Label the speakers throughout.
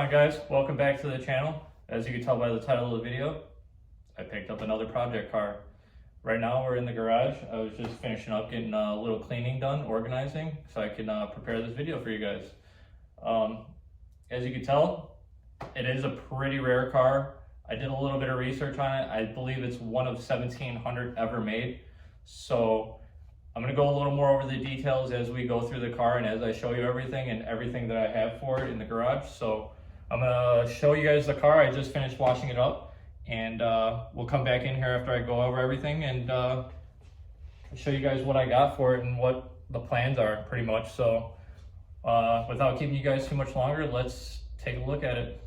Speaker 1: on, guys? Welcome back to the channel. As you can tell by the title of the video, I picked up another project car. Right now we're in the garage. I was just finishing up getting a little cleaning done, organizing, so I can prepare this video for you guys. As you can tell, it is a pretty rare car. I did a little bit of research on it. I believe it's one of 1,700 ever made. So I'm going to go a little more over the details as we go through the car and as I show you everything that I have for it in the garage. So I'm going to show you guys the car. I just finished washing it up, and we'll come back in here after I go over everything and show you guys what I got for it and what the plans are pretty much. So without keeping you guys too much longer, let's take a look at it.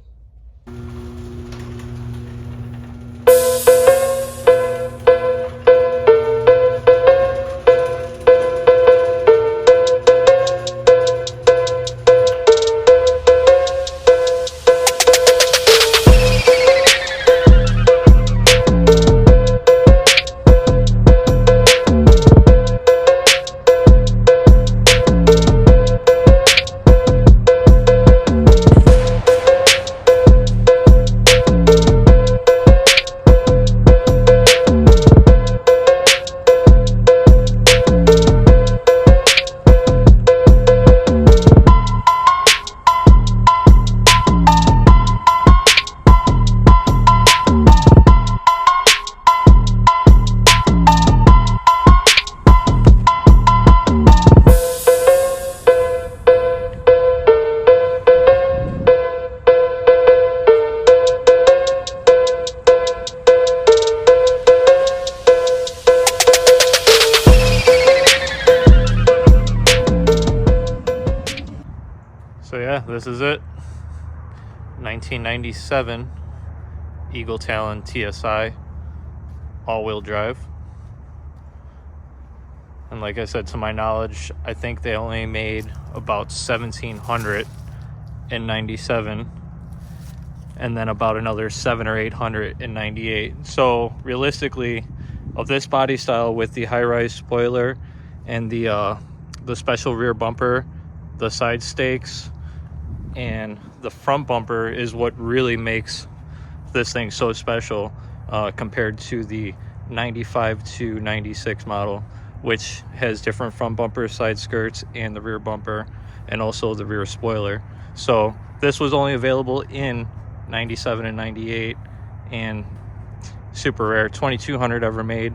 Speaker 1: So yeah, this is it. 1997 Eagle Talon Tsi all-wheel drive. And like I said, to my knowledge, I think they only made about 1,700 in 97, and then about another 700 or 800 in 98. So realistically, of this body style with the high-rise spoiler and the special rear bumper, the side stakes, and the front bumper is what really makes this thing so special compared to the 95 to 96 model, which has different front bumper, side skirts, and the rear bumper, and also the rear spoiler. So this was only available in 97 and 98, and super rare. 2,200 ever made.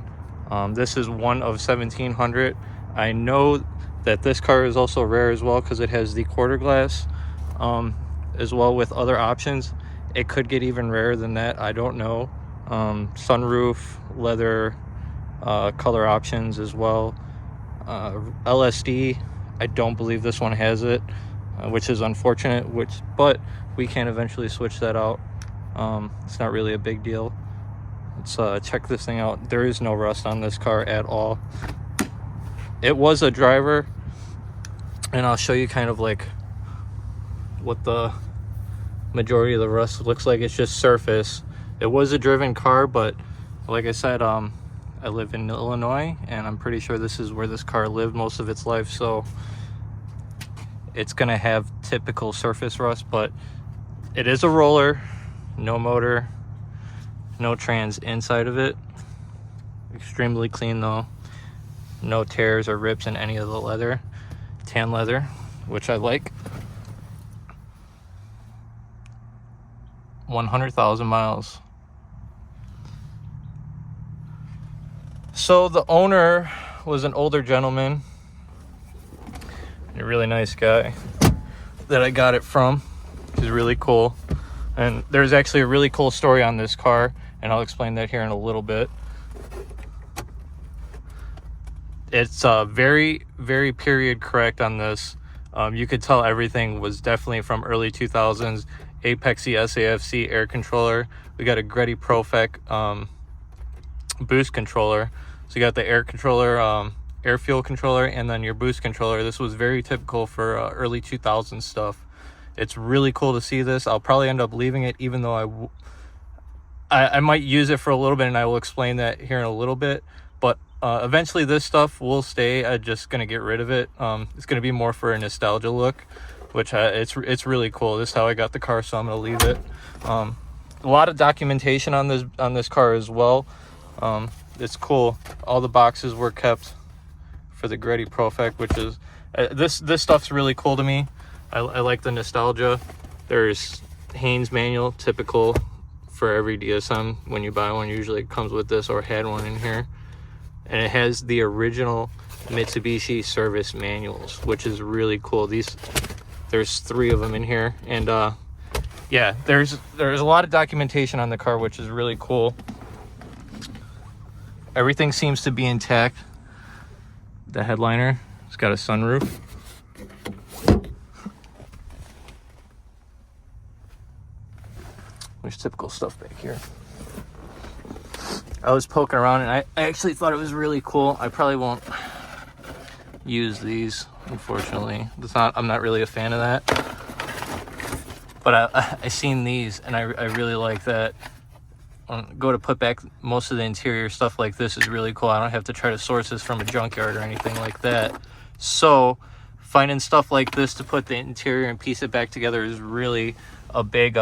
Speaker 1: This is one of 1,700. I know that this car is also rare as well because it has the quarter glass as well with other options. It could get even rarer than that, I don't know. Sunroof, leather, color options as well. LSD, I don't believe this one has it, which is unfortunate, but we can eventually switch that out. It's not really a big deal. Let's check this thing out. There is no rust on this car at all. It was a driver, and I'll show you kind of like what the majority of the rust looks like. It's just surface. It was a driven car, but like I said, I live in Illinois, and I'm pretty sure this is where this car lived most of its life, so it's gonna have typical surface rust. But it is a roller, no motor, no trans inside of it. Extremely clean though. No tears or rips in any of the leather. Tan leather, which I like. 100,000 miles. So the owner was an older gentleman, a really nice guy that I got it from, which is really cool. And there's actually a really cool story on this car, and I'll explain that here in a little bit. It's very, very period correct on this. You could tell everything was definitely from early 2000s. Apexy SAFC air controller. We got a greddy profec boost controller. So you got the air controller, air fuel controller, and then your boost controller. This was very typical for early 2000s stuff. It's really cool to see this. I'll probably end up leaving it, even though I might use it for a little bit, and I will explain that here in a little bit. But eventually this stuff will stay. I'm just going to get rid of it. It's going to be more for a nostalgia look which it's really cool. This is how I got the car, so I'm gonna leave it. A lot of documentation on this car as well. It's cool. All the boxes were kept for the greddy profec, which is this stuff's really cool to me. I like the nostalgia. There's Hahn's manual, typical for every DSM. When you buy one, usually it comes with this or had one in here, and it has the original Mitsubishi service manuals, which is really cool. There's 3 of them in here, and yeah, there's a lot of documentation on the car, which is really cool. Everything seems to be intact. The headliner, it's got a sunroof. There's typical stuff back here. I was poking around and I actually thought it was really cool. I probably won't use these, unfortunately. I'm not really a fan of that. But I seen these and I really like that. Go to put back most of the interior stuff like this is really cool. I don't have to try to source this from a junkyard or anything like that. So finding stuff like this to put the interior and piece it back together is really a big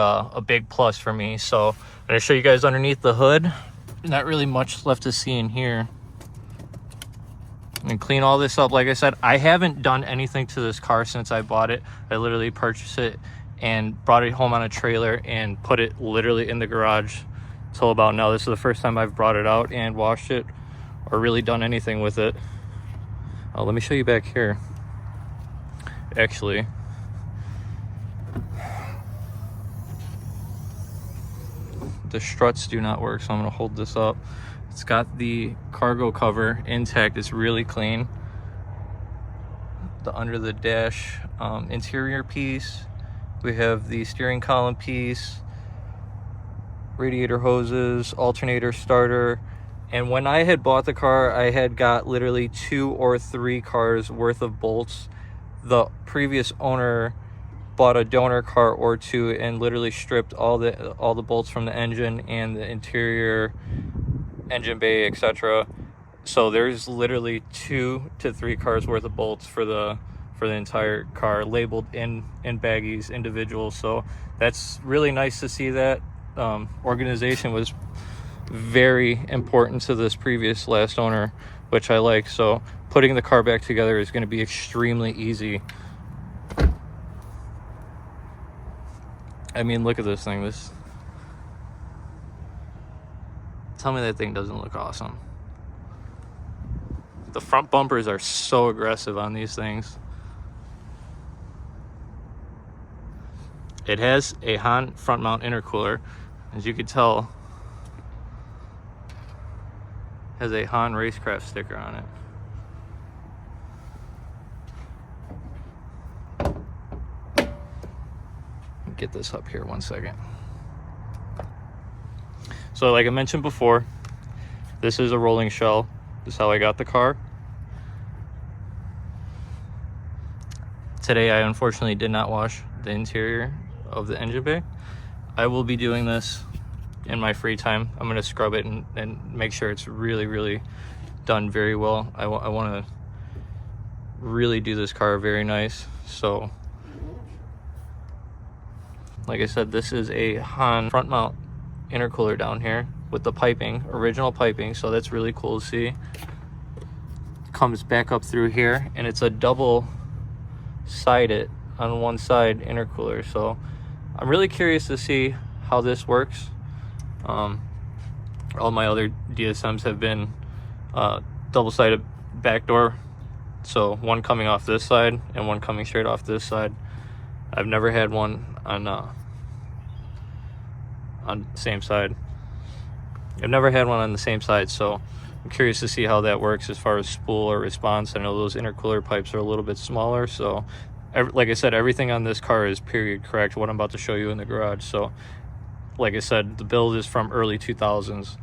Speaker 1: plus for me. So I'm gonna show you guys underneath the hood. Not really much left to see in here. And clean all this up. Like I said, I haven't done anything to this car since I bought it. I literally purchased it and brought it home on a trailer and put it literally in the garage till about now. This is the first time I've brought it out and washed it or really done anything with it. Let me show you back here. Actually, the struts do not work, so I'm going to hold this up. It's got the cargo cover intact. It's really clean. The under the dash interior piece. We have the steering column piece, radiator hoses, alternator starter. And when I had bought the car, I had got literally 2 or 3 cars worth of bolts. The previous owner bought a donor car or 2 and literally stripped all the bolts from the engine and the interior, engine bay, etc. So there's literally 2 to 3 cars worth of bolts for the entire car, labeled in baggies, individual. So that's really nice to see. That organization was very important to this previous last owner, which I like. So putting the car back together is going to be extremely easy. I mean, look at this thing. Tell me that thing doesn't look awesome. The front bumpers are so aggressive on these things. It has a Hahn front mount intercooler. As you can tell, has a Hahn Racecraft sticker on it. Get this up here 1 second. So like I mentioned before, this is a rolling shell. This is how I got the car. Today I unfortunately did not wash the interior of the engine bay. I will be doing this in my free time. I'm going to scrub it and make sure it's really done very well. I want to really do this car very nice. So like I said, this is a Hahn front mount intercooler down here with the piping, original piping. So that's really cool to see. Comes back up through here, and it's a double sided on one side intercooler. So I'm really curious to see how this works. All my other DSMs have been double-sided back door, so one coming off this side and one coming straight off this side. I've never had one on the same side. I've never had one on the same side, so I'm curious to see how that works as far as spool or response. I know those intercooler pipes are a little bit smaller, so like I said, everything on this car is period correct, what I'm about to show you in the garage. So like I said, the build is from early 2000s.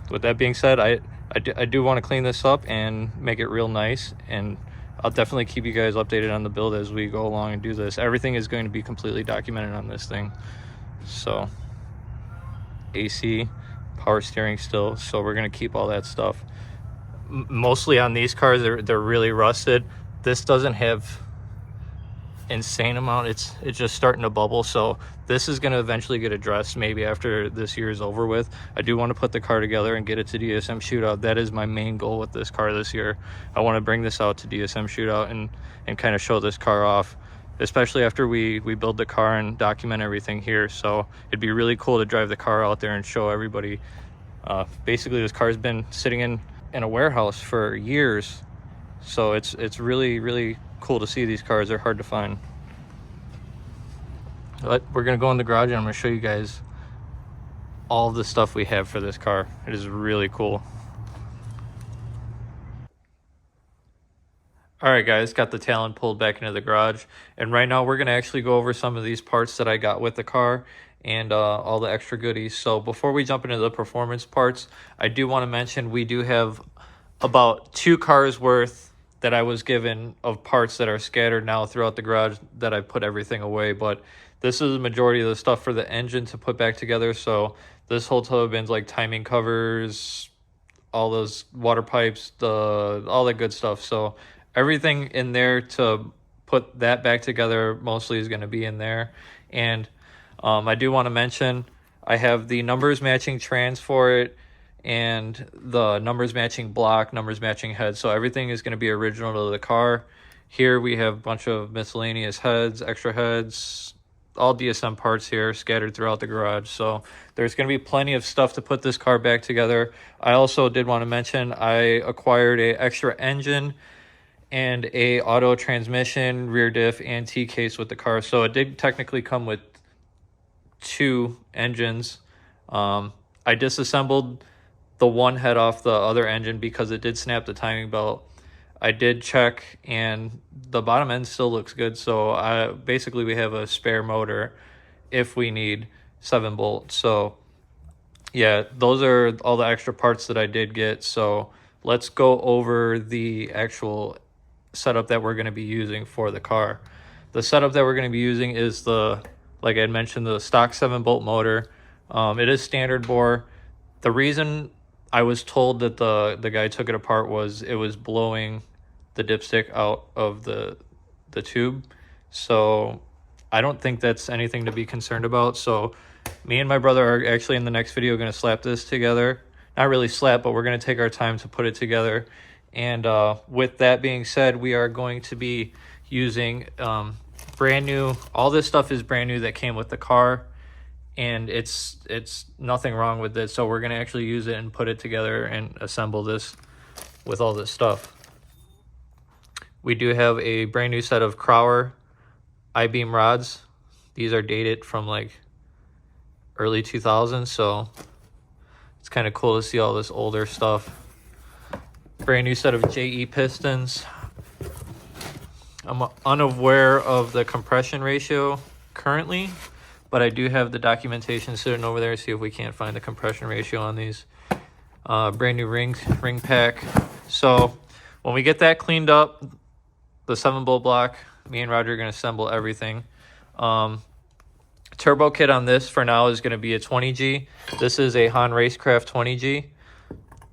Speaker 1: With that being said, I do want to clean this up and make it real nice, and I'll definitely keep you guys updated on the build as we go along and do this. Everything is going to be completely documented on this thing. So AC, power steering still, so we're going to keep all that stuff. Mostly on these cars, they're really rusted. This doesn't have insane amount. It's just starting to bubble, so this is going to eventually get addressed maybe after this year is over with. I do want to put the car together and get it to DSM Shootout. That is my main goal with this car this year. I want to bring this out to DSM Shootout and kind of show this car off, especially after we build the car and document everything here. So it'd be really cool to drive the car out there and show everybody. Basically this car's been sitting in a warehouse for years, so it's really cool to see these cars. They're hard to find. But we're gonna go in the garage and I'm gonna show you guys all the stuff we have for this car. It is really cool. All right guys, got the Talon pulled back into the garage, and right now we're gonna actually go over some of these parts that I got with the car and all the extra goodies. So before we jump into the performance parts, I do want to mention we do have about 2 cars worth that I was given of parts that are scattered now throughout the garage that I put everything away. But this is the majority of the stuff for the engine to put back together. So this whole tow bin's like timing covers, all those water pipes, all that good stuff. So everything in there to put that back together mostly is going to be in there. And I do want to mention I have the numbers matching trans for it and the numbers matching block, numbers matching head. So everything is going to be original to the car. Here we have a bunch of miscellaneous heads, extra heads, all DSM parts here scattered throughout the garage. So there's going to be plenty of stuff to put this car back together. I also did want to mention I acquired a extra engine and a auto transmission, rear diff, and T-case with the car. So it did technically come with 2 engines. I disassembled the one head off the other engine because it did snap the timing belt. I did check and the bottom end still looks good. So basically we have a spare motor if we need 7 bolts. So yeah, those are all the extra parts that I did get. So let's go over the actual setup that we're going to be using for the car. The setup that we're going to be using is like I had mentioned, the stock 7-bolt motor. It is standard bore. The reason I was told that the guy took it apart was it was blowing the dipstick out of the tube. So I don't think that's anything to be concerned about. So me and my brother are actually in the next video going to slap this together. Not really slap, but we're going to take our time to put it together. And with that being said, we are going to be using brand new, all this stuff is brand new that came with the car, and it's nothing wrong with it. So we're going to actually use it and put it together and assemble this with all this stuff. We do have a brand new set of Crower I-beam rods. These are dated from like early 2000s, so it's kind of cool to see all this older stuff. Brand new set of JE pistons. I'm unaware of the compression ratio currently, but I do have the documentation sitting over there to see if we can't find the compression ratio on these. Brand new ring pack. So when we get that cleaned up, the 7-bolt block, me and Roger are going to assemble everything. Turbo kit on this for now is going to be a 20G. This is a Hahn Racecraft 20G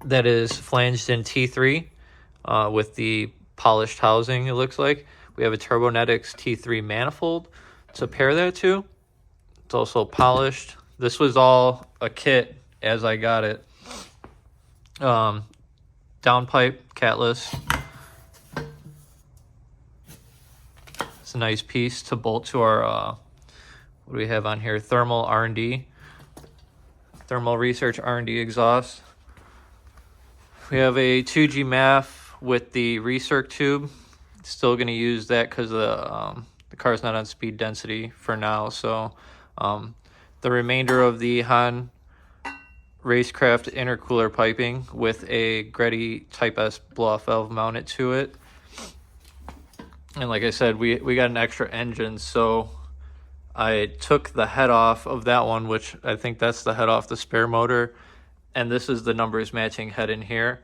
Speaker 1: that is flanged in T3 with the polished housing, it looks like. We have a Turbonetics T3 manifold to pair that to. It's also polished. This was all a kit as I got it. Downpipe, catless. It's a nice piece to bolt to our, what do we have on here? Thermal R&D. Thermal Research R&D exhaust. We have a 2G MAF with the recirc tube. Still going to use that because the car's not on speed density for now. So the remainder of the Hahn Racecraft intercooler piping with a greddy Type S blow-off valve mounted to it. And like I said, we got an extra engine, so I took the head off of that one, which I think that's the head off the spare motor. And this is the numbers matching head in here.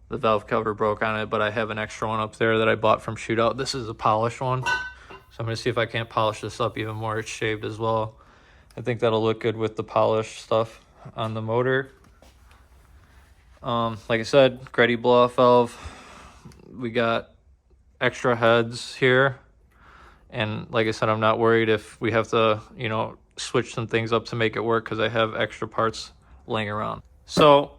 Speaker 1: The valve cover broke on it, but I have an extra one up there that I bought from Shootout. This is a polished one. So I'm going to see if I can't polish this up even more. It's shaved as well. I think that'll look good with the polished stuff on the motor. Like I said, greddy blow-off valve. We got extra heads here. And like I said, I'm not worried if we have to, you know, switch some things up to make it work, because I have extra parts laying around. So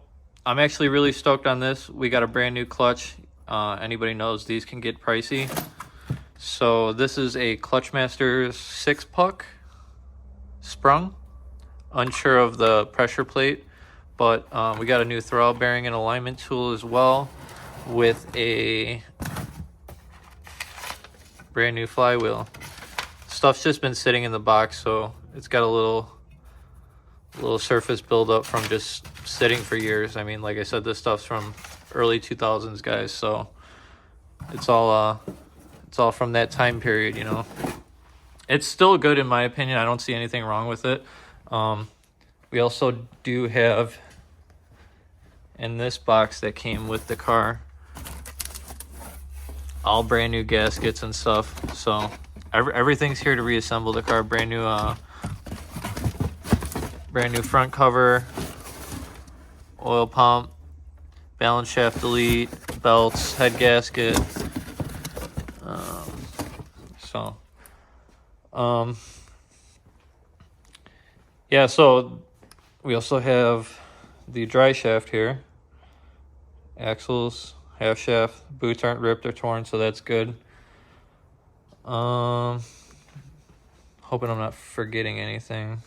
Speaker 1: I'm actually really stoked on this. We got a brand new clutch. Anybody knows these can get pricey. So this is a Clutchmaster 6-puck sprung. Unsure of the pressure plate, but we got a new throwout bearing and alignment tool as well, with a brand new flywheel. Stuff's just been sitting in the box, so it's got a little surface buildup from just sitting for years. I mean, like I said, this stuff's from early 2000s, guys, so it's all from that time period, you know. It's still good in my opinion. I don't see anything wrong with it. We also do have in this box that came with the car all brand new gaskets and stuff. So everything's here to reassemble the car. Brand new front cover, oil pump, balance shaft delete, belts, head gasket. Yeah, so we also have the dry shaft here. Axles, half shaft, boots aren't ripped or torn, so that's good. Hoping I'm not forgetting anything.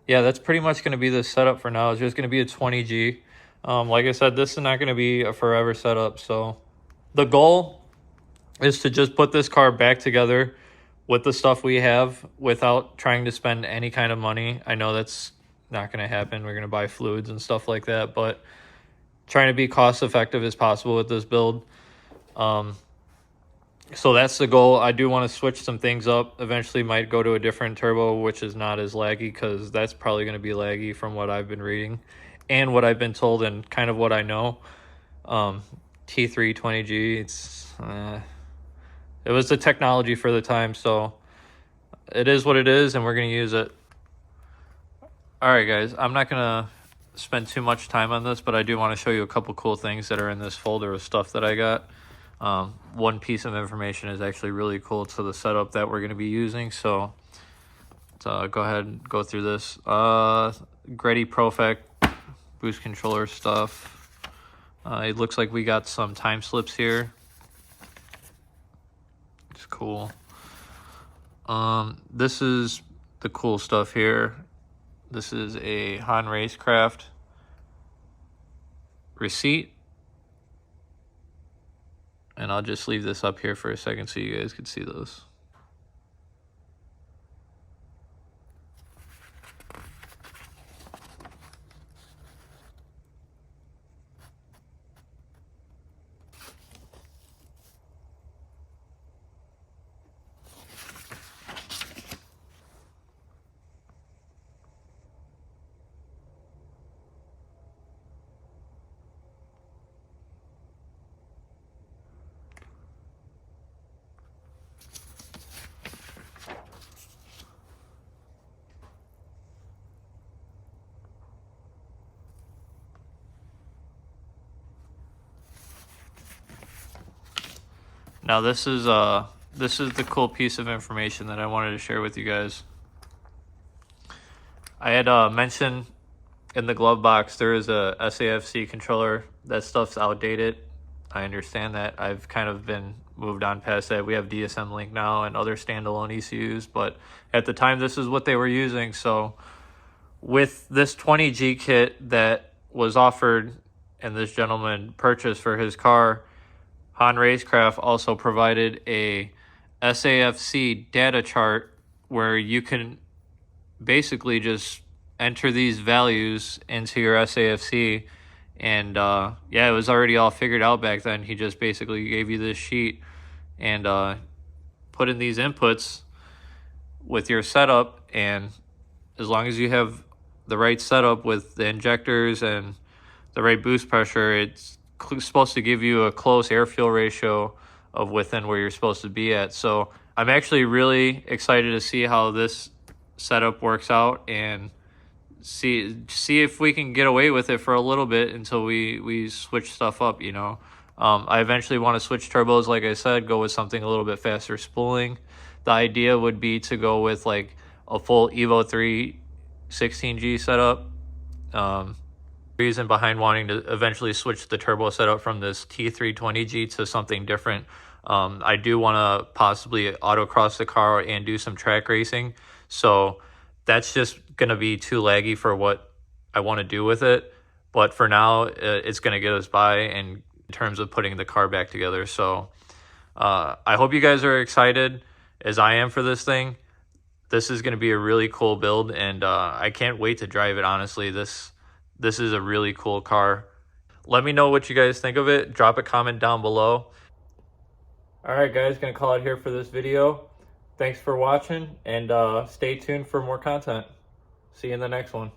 Speaker 1: Yeah, that's pretty much going to be the setup for now. It's just going to be a 20G. Like I said, this is not going to be a forever setup. So the goal is to just put this car back together with the stuff we have without trying to spend any kind of money. I know that's not going to happen. We're going to buy fluids and stuff like that, but trying to be cost effective as possible with this build. So that's the goal. I do want to switch some things up. Eventually might go to a different turbo, which is not as laggy, because that's probably going to be laggy from what I've been reading and what I've been told and kind of what I know. T3 20G, it was the technology for the time, so it is what it is, and we're going to use it. All right, guys, I'm not going to spend too much time on this, but I do want to show you a couple cool things that are in this folder of stuff that I got. One piece of information is actually really cool to the setup that we're going to be using, so let's go ahead and go through this. Greddy profec boost controller stuff. It looks like we got some time slips here. It's cool. This is the cool stuff here. This is a Hahn Racecraft receipt. And I'll just leave this up here for a second so you guys can see those. Now this is the cool piece of information that I wanted to share with you guys. I had mentioned in the glove box there is a SAFC controller. That stuff's outdated. I understand that. I've kind of been moved on past that. We have DSM Link now and other standalone ECUs, but at the time this is what they were using. So with this 20G kit that was offered and this gentleman purchased for his car, Hahn Racecraft also provided a SAFC data chart where you can basically just enter these values into your SAFC. And yeah, it was already all figured out back then. He just basically gave you this sheet and put in these inputs with your setup. And as long as you have the right setup with the injectors and the right boost pressure, it's supposed to give you a close air-fuel ratio of within where you're supposed to be at. So I'm actually really excited to see how this setup works out and see if we can get away with it for a little bit until we switch stuff up, you know. I eventually want to switch turbos, like I said, go with something a little bit faster spooling. The idea would be to go with like a full Evo 3 16G setup. Reason behind wanting to eventually switch the turbo setup from this T320G to something different. I do want to possibly autocross the car and do some track racing. So that's just going to be too laggy for what I want to do with it. But for now, it's going to get us by in terms of putting the car back together. So I hope you guys are excited as I am for this thing. This is going to be a really cool build, and I can't wait to drive it, honestly. This is a really cool car. Let me know what you guys think of it. Drop a comment down below. All right, guys, gonna call it here for this video. Thanks for watching, and stay tuned for more content. See you in the next one.